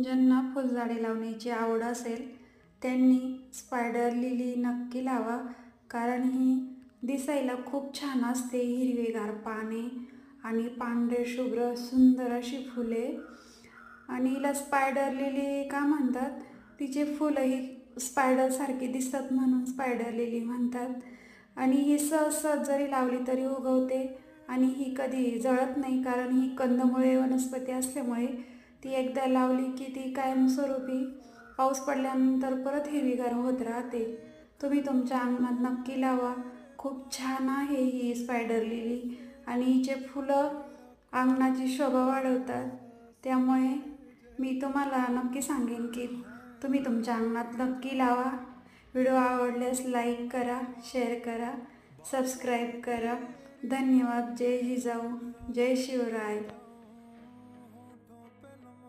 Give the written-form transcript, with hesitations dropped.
ज्यांना फुलझाडे लावण्याची आवड असेल त्यांनी स्पायडर लिली नक्की लावा, कारण ही दिसायला खूप छान असते. हिरवेगार पाने आणि पांढरे शुभ्र सुंदर अशी फुले. आणि हिला स्पायडर लिली का म्हणतात? तिचे फुलंही स्पायडरसारखी दिसतात म्हणून स्पायडर लिली म्हणतात. आणि ही सहज सहज जरी लावली तरी उगवते आणि ही कधी जळत नाही, कारण ही कंदमुळे वनस्पती असल्यामुळे ती एकदा लावली की ती कायमस्वरूपी पाऊस पडल्यानंतर परत हिरवीगार होत राहते. तुम्ही तुमच्या अंगणात नक्की लावा. खूप छान आहे ही स्पायडर लिली आणि हिचे फुलं अंगणाची शोभा वाढवतात. त्यामुळे मी तुम्हाला नक्की सांगेन की तुम्ही तुमच्या अंगणात नक्की लावा. व्हिडिओ आवडल्यास लाईक करा, शेअर करा, सबस्क्राईब करा. धन्यवाद. जय जिजाऊ, जय शिवराय.